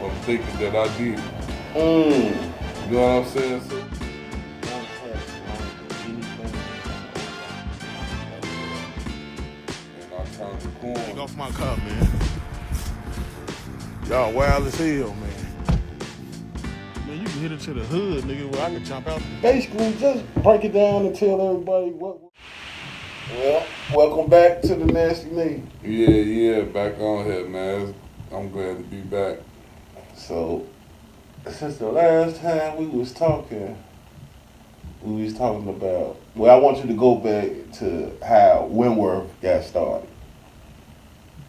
from thinking that I did. Mm. You know what I'm saying? So, and I turned the corner. Take off my cup, man. Y'all wild as hell, man. Man, you can hit it to the hood, nigga, where I can jump out. Basically, just break it down and tell everybody what. Well, welcome back to the Nasty Nate. Yeah, back on here, man. I'm glad to be back. So, since the last time we was talking about. Well, I want you to go back to how Wentworth got started.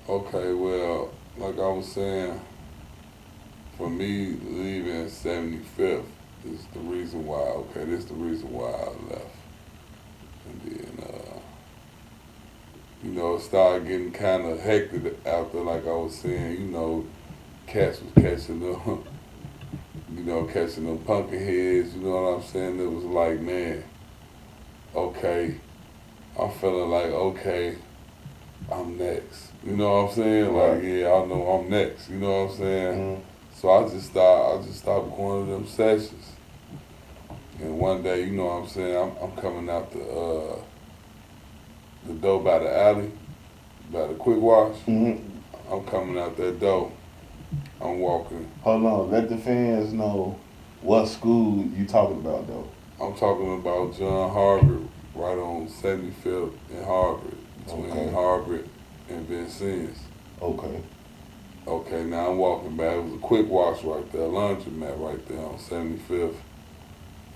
Okay, well, like I was saying, for me leaving 75th is the reason why. Okay, this is the reason why I left. And then, it started getting kind of hectic after, like I was saying, cats was catching them, catching them pumpkin heads, you know what I'm saying? It was like, man, okay, I'm feeling like, okay, I'm next. You know what I'm saying? Right. Like, yeah, I know I'm next. You know what I'm saying? Mm-hmm. So I just stopped going to them sessions. And one day, you know what I'm saying, I'm coming out the door by the alley, by the quick wash. Mm-hmm. I'm coming out that door. I'm walking. Hold on, let the fans know what school you talking about though. I'm talking about John Harvard, right on 75th and Harvard, between Okay. Harvard and Vincennes. Okay. Okay, now I'm walking back. It was a quick wash right there, laundromat right there on 75th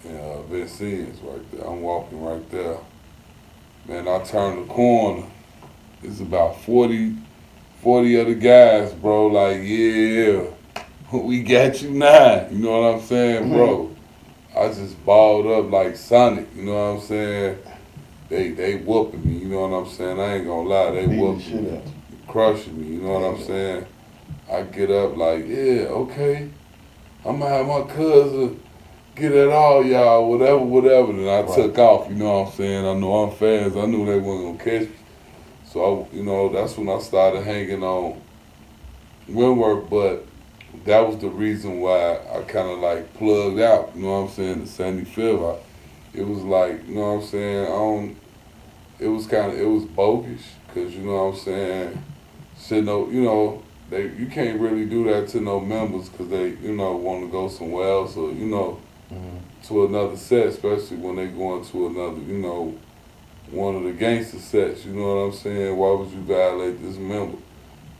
and Vincennes right there. I'm walking right there. Man, I turn the corner. It's about 40 other guys, bro. Like, yeah, we got you now. You know what I'm saying, bro? I just balled up like Sonic. You know what I'm saying? They whooping me. You know what I'm saying? I ain't gonna lie. They Beating the whooping shit me, out you. crushing me. You know what I'm saying? I get up like, yeah, okay. I'm gonna have my cousin get at all y'all, whatever. Then I took off, you know what I'm saying? I know I'm fast. I knew they wasn't gonna catch me. So, that's when I started hanging on Wentworth, but that was the reason why I kind of like plugged out, you know what I'm saying, the 75th. It was like, you know what I'm saying, it was bogus, because, you know what I'm saying, you can't really do that to no members because they, want to go somewhere else or, to another set, especially when they going to another, one of the gangster sets, you know what I'm saying? Why would you violate this member?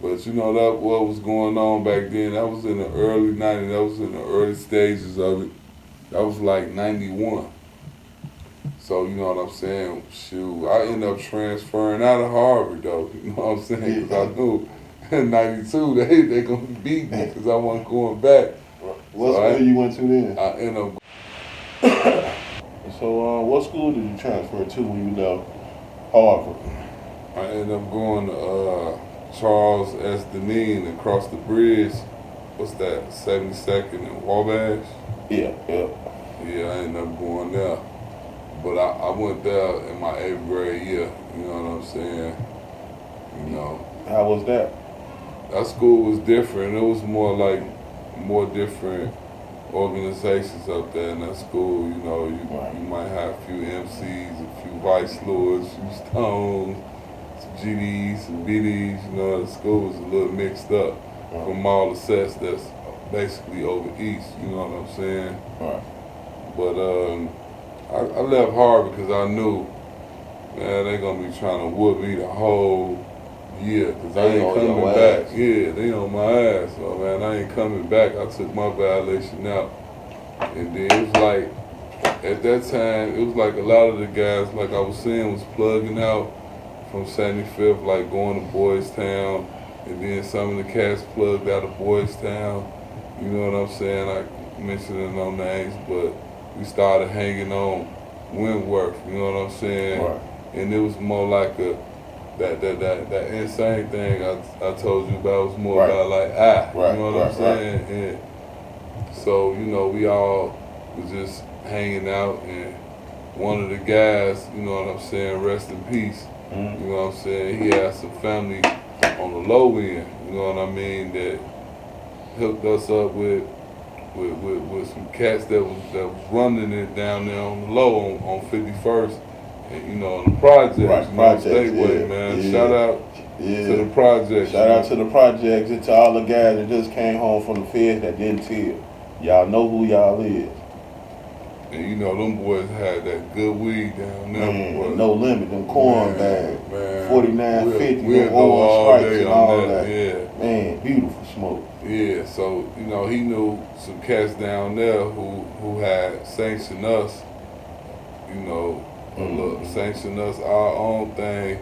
But that what was going on back then. That was in the early 90s. That was in the early stages of it. That was like 91. So, you know what I'm saying? Shoot, I ended up transferring out of Harvard, though. You know what I'm saying? Because I knew in 92 they going to beat me because I wasn't going back. What school you went to then? I ended up. So, what school did you transfer to when you left Harvard? I ended up going to Charles S. Deneen across the bridge. What's that? 72nd and Wabash? Yeah. Yeah, I ended up going there. But I went there in my 8th grade year, you know what I'm saying? How was that? That school was different. It was more different organizations up there in that school. You might have a few MCs, a few Vice Lords, a few Stones, some GDs, some BDs. The school was a little mixed up from all the sets that's basically over east. You know what I'm saying? Right. But I left Harvard because I knew, man, they gonna be trying to whoop me the whole year because I ain't coming back. Yeah, they on my ass. So, man, I ain't coming back. I took my violation out. And then it was like, at that time, it was like a lot of the guys, like I was saying, was plugging out from 75th, like going to Boys Town. And then some of the cats plugged out of Boys Town. You know what I'm saying? I mentioning no names, but we started hanging on Wentworth, you know what I'm saying? Right. And it was more like that insane thing I told you about. It was more about like, you know what I'm saying? And so, we all was just hanging out, and one of the guys, you know what I'm saying, rest in peace, you know what I'm saying, he had some family on the low end, you know what I mean, that hooked us up with some cats that was running it down there on the low on 51st, and you know, on the projects, Right, you know, projects, Stateway, yeah, man. yeah. Shout out to the projects. Shout out to the projects and to all the guys that just came home from the feds that didn't tell. Y'all know who y'all is. And you know, them boys had that good weed down there. Man, No Limit, them corn bags, man. 49.50, we'll them go old all stripes day and on all that. that. Yeah. Man, beautiful smoke. Yeah, so you know he knew some cats down there who had sanctioned us, you know, sanctioned us our own thing,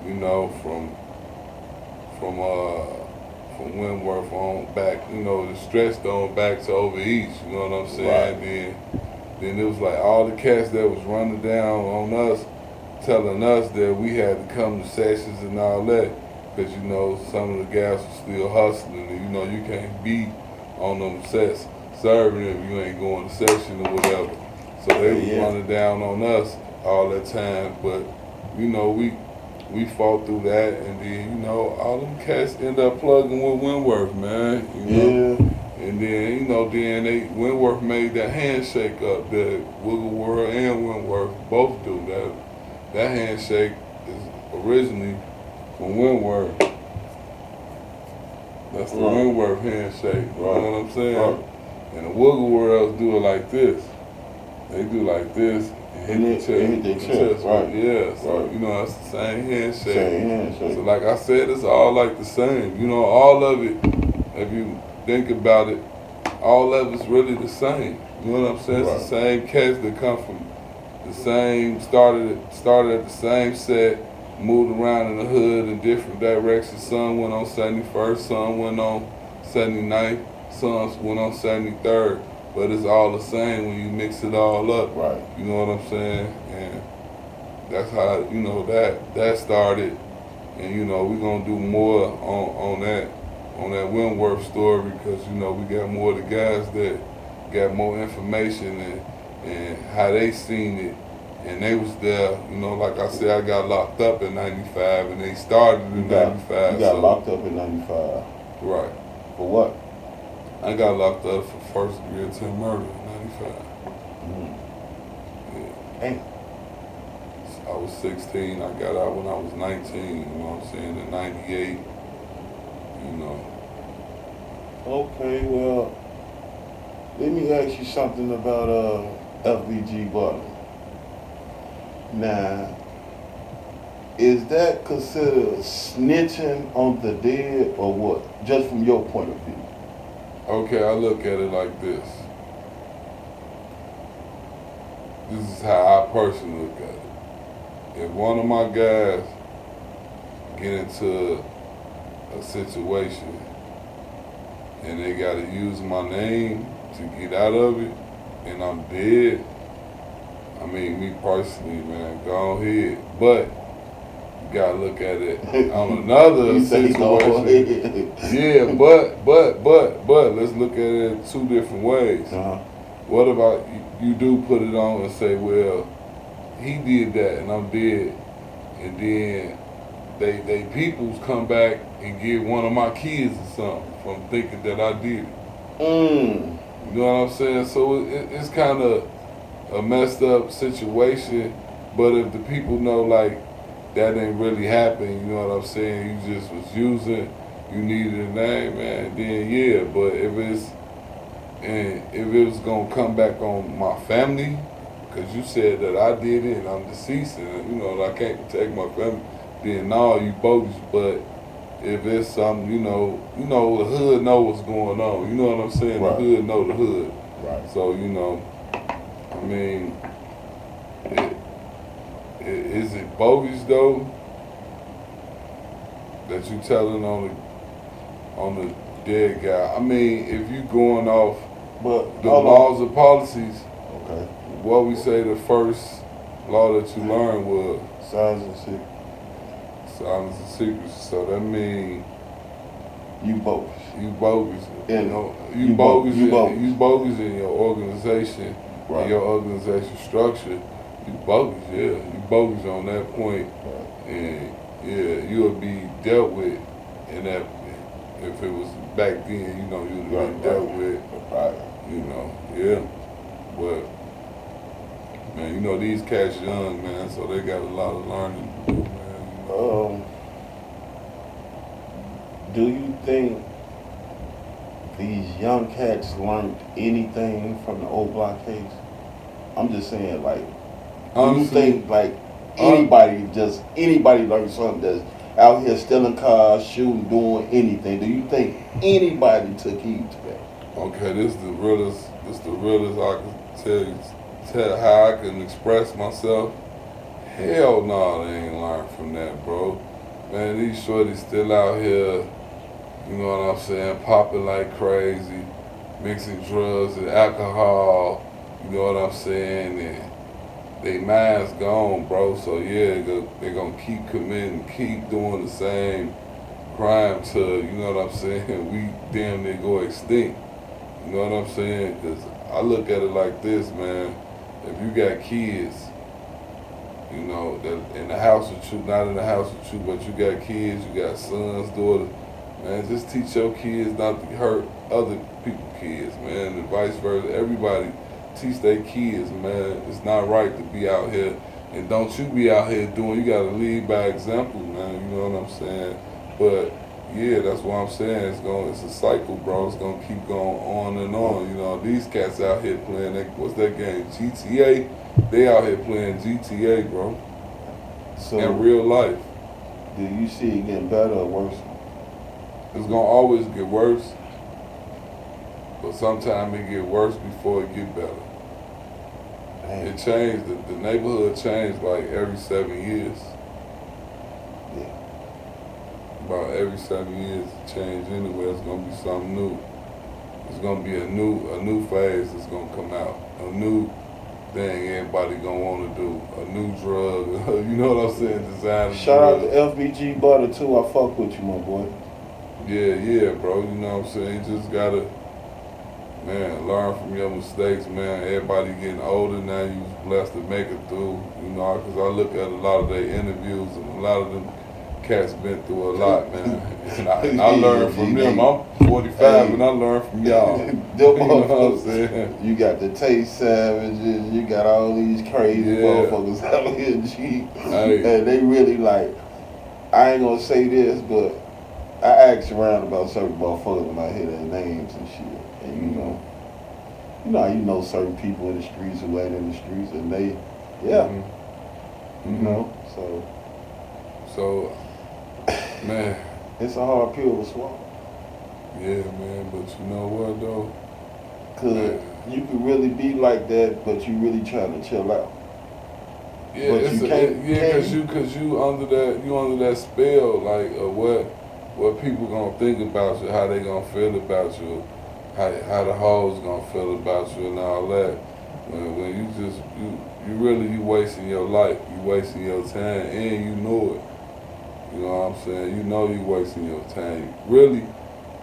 you know, from Wentworth on back, you know, the stretch on back to over east, you know what I'm saying? Right. Then it was like all the cats that was running down on us, telling us that we had to come to sessions and all that. Because, you know, some of the guys were still hustling, and, you know, you can't be on them sets serving if you ain't going to session or whatever. So they was running down on us all that time, but, you know, we fought through that, and then, you know, all them cats end up plugging with Wentworth, man, you know. Yeah. And then, you know, Wentworth made that handshake up that Wiggle World and Wentworth both do. That handshake is originally from Wentworth. That's the Wentworth handshake. You know what I'm saying? Right. And the Wiggle Worlds do it like this. They do like this and hit the chest. Right. Yeah. So you know, that's the same handshake. Same handshake. So like I said, it's all like the same. You know, all of it, if you think about it, all of it's really the same. You know what I'm saying? It's the same cats that come from the same, started at the same set, moved around in the hood in different directions. Some went on 71st, some went on 79th, some went on 73rd. But it's all the same when you mix it all up. Right. You know what I'm saying? And that's how, you know, that started. And, you know, we're going to do more on that Wentworth story because, you know, we got more of the guys that got more information and how they seen it. And they was there, you know, like I said, I got locked up in 95 and they started in 95. You got locked up in 95. Right. For what? I got locked up for first degree attempt murder in 95. Yeah. Damn. I was 16. I got out when I was 19. You know what I'm saying? In 98. You know. Okay, well, let me ask you something about FBG Butler. Now, is that considered snitching on the dead or what? Just from your point of view. Okay, I look at it like this. This is how I personally look at it. If one of my guys get into a situation and they gotta use my name to get out of it and I'm dead, I mean, me personally, man, go ahead. But you gotta look at it on another situation. Yeah, but let's look at it two different ways. What about you do put it on and say, well, he did that and I'm dead, and then they peoples come back and get one of my kids or something from thinking that I did it. You know what I'm saying? So it's kind of a messed up situation, but if the people know like that ain't really happening, you know what I'm saying, you just was using, you needed a name, man, then yeah. But if it was gonna come back on my family, because you said that I did it and I'm deceased and, you know, I can't protect my family, then no, you bogus. But if it's something, you know, the hood know what's going on. You know what I'm saying? Right. The hood know the hood. Right. So, you know, I mean, is it bogus though that you telling on the dead guy? I mean, if you going off But the laws and policies, okay, what we say the first law that you learned was silence and secret. silence and secrecy. So that means You bogus. you bogus. Yeah. You know, You you bogus. bogus. You bogus in your organization, Right. in your organization structure. You bogus, yeah. You bogus on that point, Right. and yeah, you'll be dealt with in if it was back then, you know, you'd have been dealt with. Right. You know, yeah. But man, you know, these cats young, man, so they got a lot of learning to do, man. You know? Do you think these young cats learned anything from the old block case? I'm just saying, like, do you think like anybody learned something that's out here stealing cars, shooting, doing anything? Do you think anybody took heed to that? Okay, this is the realest I can tell how I can express myself. Hell no, they ain't learned from that, bro. Man, these shorties still out here, you know what I'm saying, popping like crazy, mixing drugs and alcohol, you know what I'm saying, and they minds gone, bro. So yeah, they gonna keep committing, keep doing the same crime till, you know what I'm saying, we damn near go extinct. You know what I'm saying? Because I look at it like this, man. If you got kids, you know, that in the house with you, not in the house with you, but you got kids, you got sons, daughters, man, just teach your kids not to hurt other people's kids, man, and vice versa. Everybody teach their kids, man. It's not right to be out here, and don't you be out here doing, you gotta lead by example, man, you know what I'm saying? But yeah, that's what I'm saying. It's a cycle, bro. It's gonna keep going on and on. You know, these cats out here playing what's that game? GTA. They out here playing GTA, bro. So in real life. Do you see it getting better or worse? It's gonna always get worse, but sometimes it get worse before it get better. Damn. It changed. The neighborhood changed like every 7 years. Yeah. About every 7 years it changed anyway. It's gonna be something new. It's gonna be a new phase that's gonna come out. A new thing everybody gonna wanna do. A new drug. You know what I'm saying? Design. Shout out to FBG Butter too. I fuck with you, my boy. Yeah, bro. You know what I'm saying? You just gotta, man, learn from your mistakes, man. Everybody getting older now. You was blessed to make it through. You know, because I look at a lot of their interviews and a lot of them cats been through a lot, man. And I learned from them. I'm 45 and I learned from y'all. You know what I'm saying? You got the Taste Savages, you got all these crazy motherfuckers out here, G. And they really like, I ain't gonna say this, but I asked around about certain motherfuckers when I hear their names and shit. And you know certain people in the streets who ain't in the streets and they, you know, So, man. It's a hard pill to swallow. Yeah, man, but you know what though? Cause you could really be like that, but you really trying to chill out. Yeah, cause you under that spell, like what people gonna think about you, how they gonna feel about you, how the hoes gonna feel about you and all that. When you wasting your life, you wasting your time, and you know it. You know what I'm saying? You know you wasting your time. You really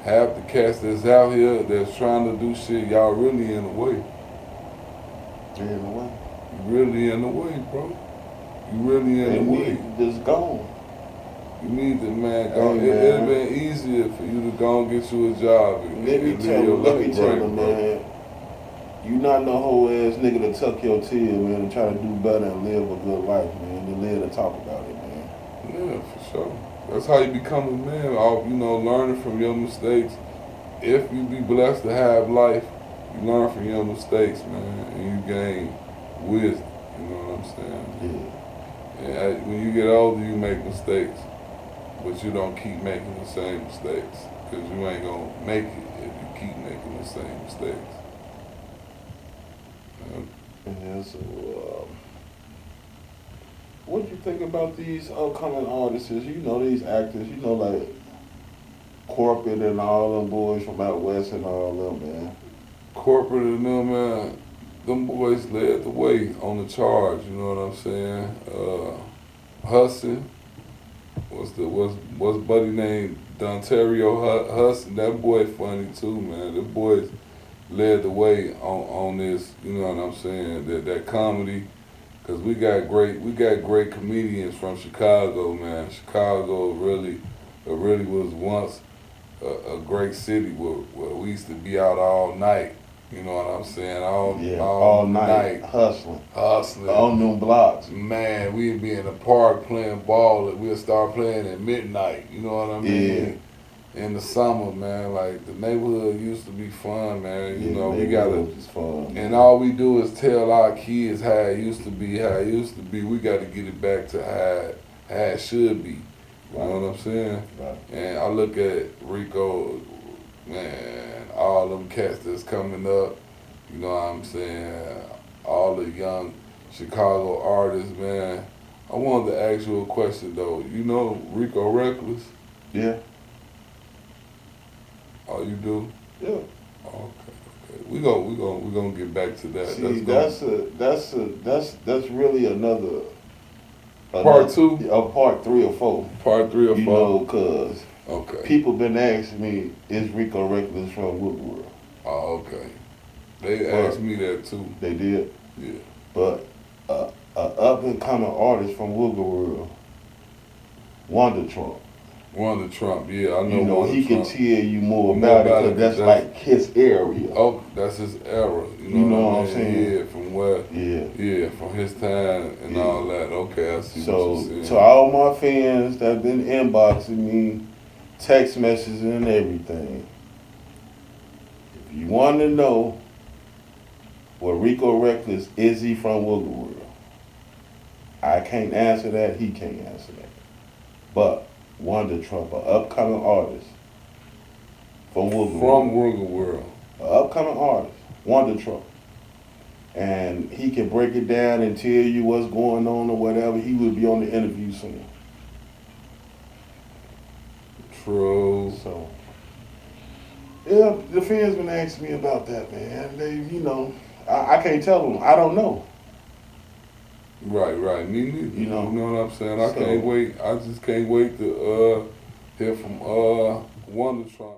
have the cats that's out here that's trying to do shit, y'all really in the way. You're in the way. You really in the way, bro. You really in the way. Just gone. You need to, man, go. It'd have been easier for you to go and get you a job. Let me tell you, man. You not no whole ass nigga to tuck your tail, man, and try to do better and live a good life, man, and live to talk about it, man. Yeah, for sure. That's how you become a man. You know, learning from your mistakes. If you be blessed to have life, you learn from your mistakes, man, and you gain wisdom. You know what I'm saying? Yeah. And when you get older, you make mistakes, but you don't keep making the same mistakes, because you ain't gonna make it if you keep making the same mistakes. Yeah, so, what do you think about these upcoming artists? You know, these actors, you know, like Corporate and all them boys from out west and all them, man. Corporate and them, man, them boys led the way on the charge, you know what I'm saying? Hudson, what's buddy named Dontario Hudson, that boy funny too, man. The boys led the way on this, you know what I'm saying, that comedy. Cause we got great comedians from Chicago, man. Chicago really was once a great city where we used to be out all night. You know what I'm saying? All night hustling hustling on them blocks. Man, we'd be in the park playing ball, and we'd start playing at midnight. You know what I mean? In the summer, man, like the neighborhood used to be fun, man. You know, we gotta, fun, and all we do is tell our kids how it used to be, how it used to be. We got to get it back to how it should be. You know what I'm saying? Right. And I look at Rico, man, all them cats that's coming up. You know what I'm saying? All the young Chicago artists, man. I wanted to ask you a question though. You know Rico Reckless? Yeah. Oh, you do? Yeah. Okay. We gonna get back to that. See, that's really another part 2, part 3 or 4. Part 3 or 4. You know, cause okay. people been asking me, is Rico Reckless from Woodward? Oh, okay. They asked me that too. They did. Yeah. But a up and coming artist from Woodward, Wonder Trump. Wonder Trump, yeah, I know. You know, he Trump. can tell you more about it because that's like his area. Oh, that's his era. You know what I'm saying? Yeah, from where? Yeah, from his time and all that. Okay, I see what you're saying. So to all my fans that been inboxing me, text messages and everything, if you want to know what Rico Reckless, is he from Woodward? I can't answer that. He can't answer that. But Wonder Trump, an upcoming artist from Woodward. From Woodward. An upcoming artist, Wonder Trump. And he can break it down and tell you what's going on or whatever. He will be on the interview soon. True. So, yeah, the fans been asking me about that, man. They, you know, I can't tell them. I don't know. Right. Me neither. You know what I'm saying? I can't wait. I just can't wait to hear from Wonder Trump.